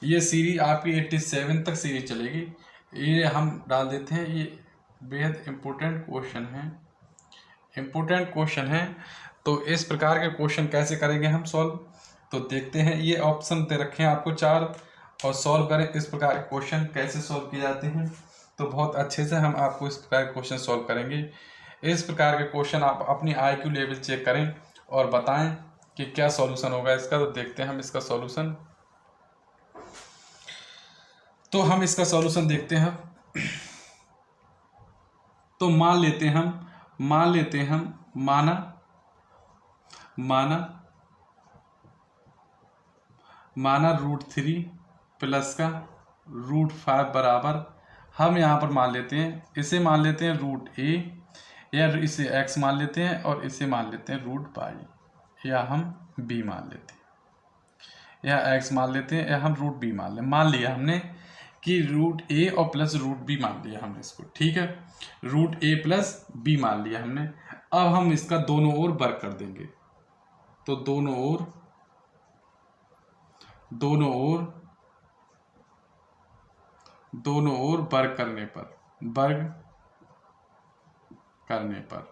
ये सीरीज आपकी 87 तक सीरीज चलेगी। ये हम डाल देते हैं, ये बेहद इम्पोर्टेंट क्वेश्चन है, इम्पोर्टेंट क्वेश्चन है। तो इस प्रकार के क्वेश्चन कैसे करेंगे हम सॉल्व, तो देखते हैं। ये ऑप्शन दे रखे हैं आपको 4 और सॉल्व करें। इस प्रकार के क्वेश्चन कैसे सॉल्व किए जाते हैं, तो बहुत अच्छे से हम आपको इस प्रकार के क्वेश्चन सॉल्व करेंगे। इस प्रकार के क्वेश्चन आप अपनी IQ लेवल चेक करें और बताएं कि क्या सॉल्यूशन होगा इसका। तो देखते हैं हम इसका सॉल्यूशन। तो हम इसका सॉल्यूशन देखते हैं। तो मान लेते हैं माना √3 प्लस का √5 बराबर, हम यहाँ पर मान लेते हैं, इसे मान लेते हैं √a, या इसे x मान लेते हैं और इसे मान लेते हैं √π, या हम b मान लेते हैं, या x मान लेते हैं, या हम √b मान लें। मान लिया हमने कि √a और प्लस √b मान लिया हमने इसको, ठीक है। √a प्लस b मान लिया हमने। अब हम इसका दोनों ओर वर्ग कर देंगे। तो दोनों ओर वर्ग करने पर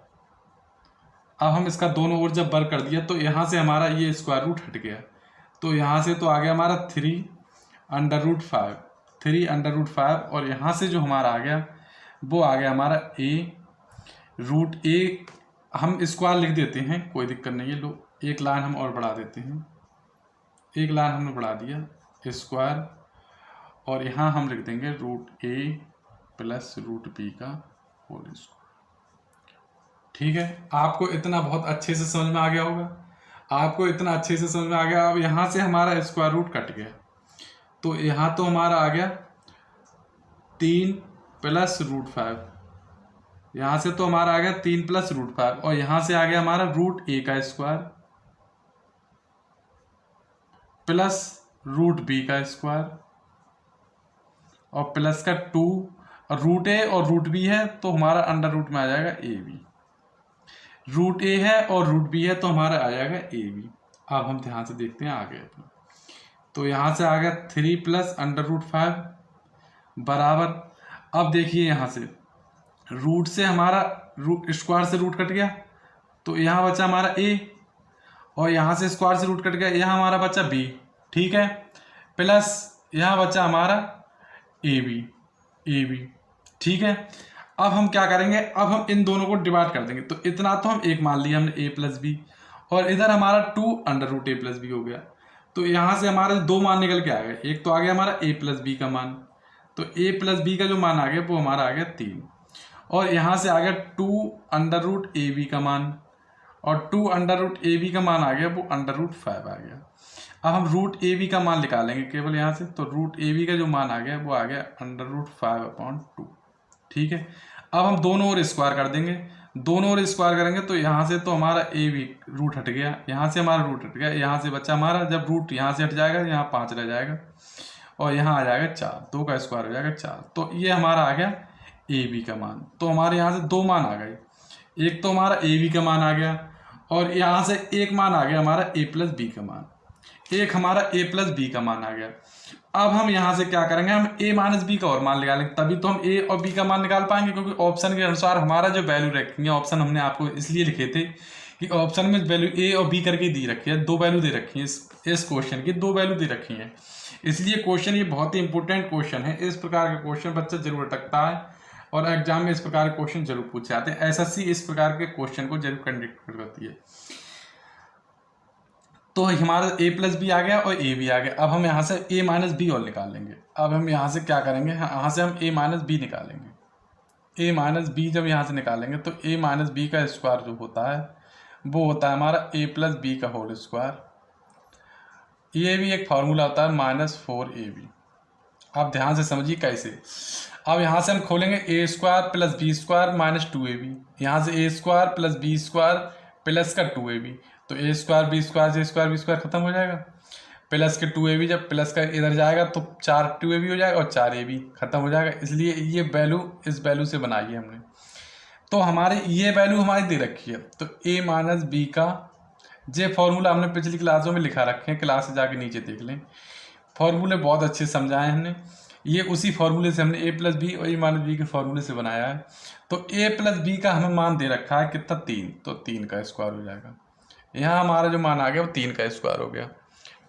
अब हम इसका दोनों ओर जब वर्ग कर दिया तो यहाँ से हमारा ये स्क्वायर रूट हट गया। तो यहाँ से तो आ गया हमारा 3√5 और यहाँ से जो हमारा आ गया वो आ गया हमारा √a। हम स्क्वायर लिख देते हैं, कोई दिक्कत नहीं है। लो एक लाइन हम और बढ़ा देते हैं, एक लाइन हमने बढ़ा दिया स्क्वायर, और यहाँ हम लिख देंगे √a प्लस √b का होल स्क्वायर। ठीक है, आपको इतना बहुत अच्छे से समझ में आ गया होगा, आपको इतना अच्छे से समझ में आ गया। अब यहाँ से हमारा स्क्वायर रूट कट गया, तो यहाँ तो हमारा आ गया 3 प्लस √5, यहाँ से तो हमारा आ गया 3 प्लस √5, और यहाँ से आ गया हमारा √a का स्क्वायर प्लस √b का स्क्वायर और प्लस का 2, और √a और √b है तो हमारा अंडर रूट में आ जाएगा ab। √a है और √b है तो हमारा आ जाएगा ab। अब हम ध्यान से देखते हैं आगे अपना। तो यहाँ से आ गया 3 प्लस √5 बराबर, अब देखिए यहाँ से रूट से हमारा स्क्वायर से रूट कट गया, तो यहाँ बचा हमारा a, और यहाँ से स्क्वायर से रूट कट गया, यहाँ हमारा बचा b, ठीक है, प्लस यहाँ बचा हमारा ab, ठीक है। अब हम क्या करेंगे, अब हम इन दोनों को डिवाइड कर देंगे। तो इतना तो हम एक मान लिया हमने a प्लस b, और इधर हमारा 2 √a प्लस b हो गया। तो यहाँ से हमारे 2 मान निकल के आ गए। एक तो आ गया हमारा a प्लस b का मान, तो a प्लस b का जो मान आ गया वो हमारा आ गया 3, और यहाँ से आ गया 2 √ab का मान, और 2 √ab का मान आ गया वो √5 आ गया। अब हम √ab का मान निकालेंगे केवल यहाँ से, तो √ab का जो मान आ गया वो आ गया √5/2, ठीक है। अब हम दोनों ओर स्क्वायर कर देंगे, दोनों ओर स्क्वायर करेंगे तो यहाँ से तो हमारा ab रूट हट गया, यहाँ से हमारा रूट हट गया, यहाँ से बच्चा हमारा, जब रूट यहाँ से हट जाएगा यहाँ 5 रह जाएगा, और यहाँ आ जाएगा 4, 2 का स्क्वायर हो जाएगा 4। तो ये हमारा आ गया ab का मान। तो हमारे यहाँ से 2 मान आ गए, एक तो हमारा ab का मान आ गया, और यहाँ से एक मान आ गया हमारा a प्लस b का मान, एक हमारा a प्लस b का मान आ गया। अब हम यहाँ से क्या करेंगे, हम a माइनस b का और मान निकालेंगे, तभी तो हम a और b का मान निकाल पाएंगे, क्योंकि ऑप्शन के अनुसार हमारा जो वैल्यू रखेंगे, ऑप्शन हमने आपको इसलिए लिखे थे कि ऑप्शन में वैल्यू a और b करके दी रखी है, 2 वैल्यू दे रखी है, इस क्वेश्चन की 2 वैल्यू दे रखी है, इसलिए क्वेश्चन ये बहुत ही इंपॉर्टेंट क्वेश्चन है। इस प्रकार के क्वेश्चन बच्चा जरूर अटकता है, और एग्जाम में इस प्रकार के क्वेश्चन जरूर पूछे जाते हैं। SSC इस प्रकार के क्वेश्चन को जरूर कंडक्ट करती है। तो हमारा a प्लस b आ गया और a भी आ गया। अब हम यहाँ से a माइनस b और निकाल लेंगे। अब हम यहाँ से क्या करेंगे, यहाँ से हम a माइनस b निकालेंगे। a माइनस b जब यहाँ से निकालेंगे तो a माइनस b का स्क्वायर जो होता है वो होता है हमारा a प्लस b का होल स्क्वायर। ये भी एक फार्मूला होता है -4ab। आप ध्यान से समझिए कैसे। अब यहाँ से हम खोलेंगे a square plus b square -2ab, यहाँ से a square plus b square plus का 2ab, तो a स्क्वायर b स्क्वायर से स्क्वायर b स्क्वायर खत्म हो जाएगा, प्लस के 2ab, जब प्लस का इधर जाएगा तो 4 2ab हो जाएगा और 4ab खत्म हो जाएगा। इसलिए ये वैल्यू इस वैल्यू से बनाई है हमने। तो हमारे ये वैल्यू हमारी दे रखी है, तो a माइनस b का ये फॉर्मूला हमने पिछली क्लासों में लिखा रखे हैं, क्लास से जाके नीचे देख लें। फॉर्मूले बहुत अच्छे समझाए हमने। ये उसी फॉर्मूले से हमने a प्लस बी और a माइनस बी के फॉर्मूले से बनाया है। तो a प्लस बी का हमें मान दे रखा है कितना 3, तो 3 का स्क्वायर हो जाएगा। यहाँ हमारा जो मान आ गया वो 3 का स्क्वायर हो गया।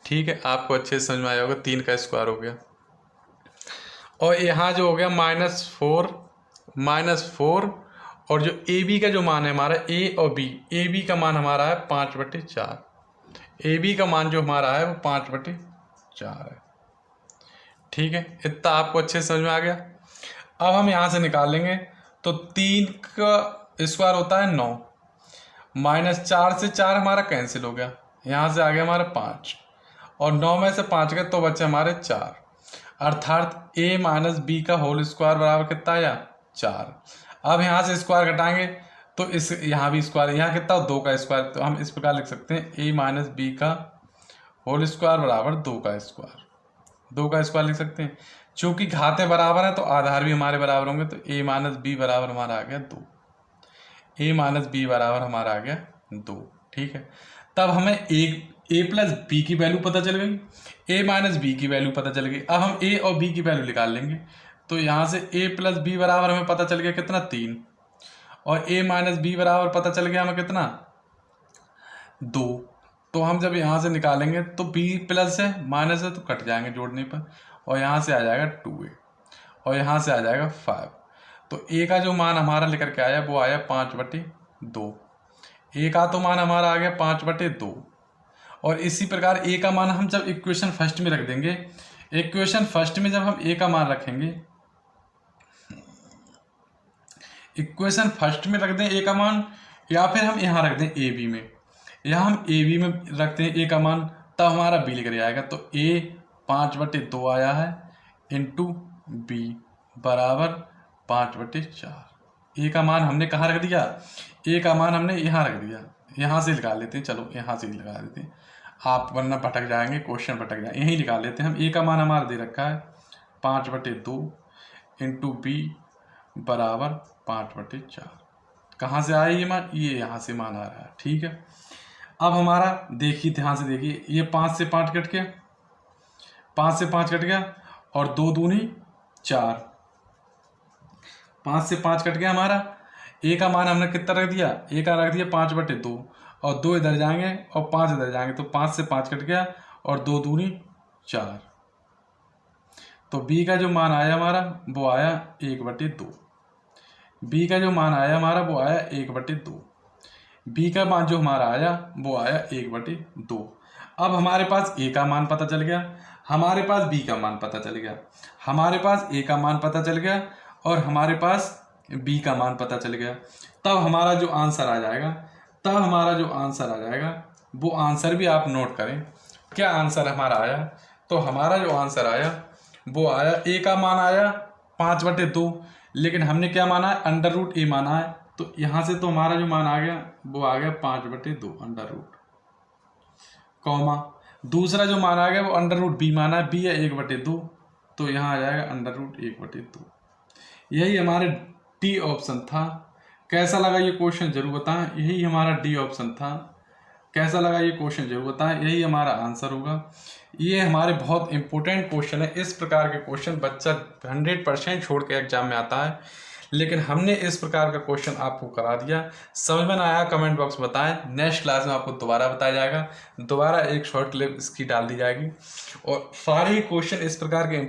ठीक है, आपको अच्छे से समझ में आया होगा, 3 का स्क्वायर हो गया। और यहाँ जो हो गया -4 और जो ए बी का जो मान है हमारा a और b, ए बी का मान हमारा है 5/4। ए बी का मान जो हमारा है वो 5/4 है। ठीक है, इतना आपको अच्छे से समझ में आ गया। अब हम यहाँ से निकाल लेंगे, तो 3 का स्क्वायर होता है 9, -4 से 4 हमारा कैंसिल हो गया, यहाँ से आ गया हमारा 5 और 9 में से 5 गए तो बचे हमारे 4, अर्थात a माइनस बी का होल स्क्वायर बराबर कितना आया 4। अब यहाँ से स्क्वायर घटाएंगे तो इस यहाँ भी स्क्वायर, यहाँ कितना 2 का स्क्वायर, तो हम इस प्रकार लिख सकते हैं a माइनस बी का होल स्क्वायर बराबर 2 का स्क्वायर, 2 का स्क्वायर लिख सकते हैं। चूंकि घातें बराबर हैं तो आधार भी हमारे बराबर होंगे, तो a माइनस बी बराबर हमारा आ गया 2, a माइनस बी बराबर हमारा आ गया 2। ठीक है, तब हमें a प्लस बी की वैल्यू पता चल गई, a माइनस बी की वैल्यू पता चल गई। अब हम a और b की वैल्यू निकाल लेंगे, तो यहाँ से a प्लस बी बराबर हमें पता चल गया कितना 3 और a माइनस बी बराबर पता चल गया हमें कितना 2। तो हम जब यहाँ से निकालेंगे तो b प्लस है माइनस है तो कट जाएंगे जोड़ने पर, और यहाँ से आ जाएगा 2a और यहाँ से आ जाएगा 5। तो a का जो मान हमारा लेकर के आया वो आया 5/2। a का तो मान हमारा आ गया 5/2 और इसी प्रकार a का मान हम जब इक्वेशन फर्स्ट में रख देंगे, इक्वेशन फर्स्ट में जब हम a का मान रखेंगे, इक्वेशन फर्स्ट में रख दें a का मान, या फिर हम यहाँ रख दें ए बी में, यहाँ हम ए बी में रखते हैं a का मान, तब हमारा b लेकर आएगा। तो a 5/2 आया है इंटू b बराबर 5/4। a का मान हमने कहाँ रख दिया, a का मान हमने यहाँ रख दिया, यहाँ से निकाल लेते हैं, चलो यहाँ से लगा देते हैं, आप वरना भटक जाएंगे, क्वेश्चन भटक जाएंगे, यहीं निकाल लेते हैं हम। a का मान हमारा दे रखा है 5/2 इंटू बी बराबर 5/4। कहाँ से आया ये मान, ये यहाँ से मान आ रहा है। ठीक है, अब हमारा देखिए ध्यान से देखिए, ये 5 से 5 कट गया, 5 से 5 कट गया और 2 दूनी 4, 5 से 5 कट गया हमारा। a का मान हमने कितना रख दिया, a का रख दिया 5/2 और 2 इधर जाएंगे और 5 इधर जाएंगे, तो 5 से 5 कट गया और 2 दूनी 4। तो b का जो मान आया हमारा वो आया 1/2। b का जो मान आया हमारा वो आया 1/2। b का मान जो हमारा आया वो आया 1/2। अब हमारे पास a का मान पता चल गया, हमारे पास b का मान पता चल गया, हमारे पास a का मान पता चल गया और हमारे पास b का मान पता चल गया। तब हमारा जो आंसर आ जाएगा, तब हमारा जो आंसर आ जाएगा वो आंसर भी आप नोट करें। क्या आंसर हमारा आया, तो हमारा जो आंसर आया वो आया, a का मान आया 5/2, लेकिन हमने क्या माना है, √a माना है, तो यहाँ से तो हमारा जो मान आ गया वो आ गया 5/2 √ कॉमा, दूसरा जो मान आ गया वो √b माना है, b है 1/2, तो यहाँ आ जाएगा √1/2। यही हमारे डी ऑप्शन था। कैसा लगा ये क्वेश्चन जरूर बताएं, यही हमारा डी ऑप्शन था। कैसा लगा ये क्वेश्चन जरूर बताएं, यही हमारा आंसर होगा। ये हमारे बहुत इंपॉर्टेंट क्वेश्चन है। इस प्रकार के क्वेश्चन बच्चा 100% छोड़ के एग्जाम में आता है, लेकिन हमने इस प्रकार का क्वेश्चन आपको करा दिया। समझ में ना आया कमेंट बॉक्स में बताएं, नेक्स्ट क्लास में आपको दोबारा बताया जाएगा, दोबारा एक शॉर्ट क्लिप इसकी डाल दी जाएगी और सारे ही क्वेश्चन इस प्रकार के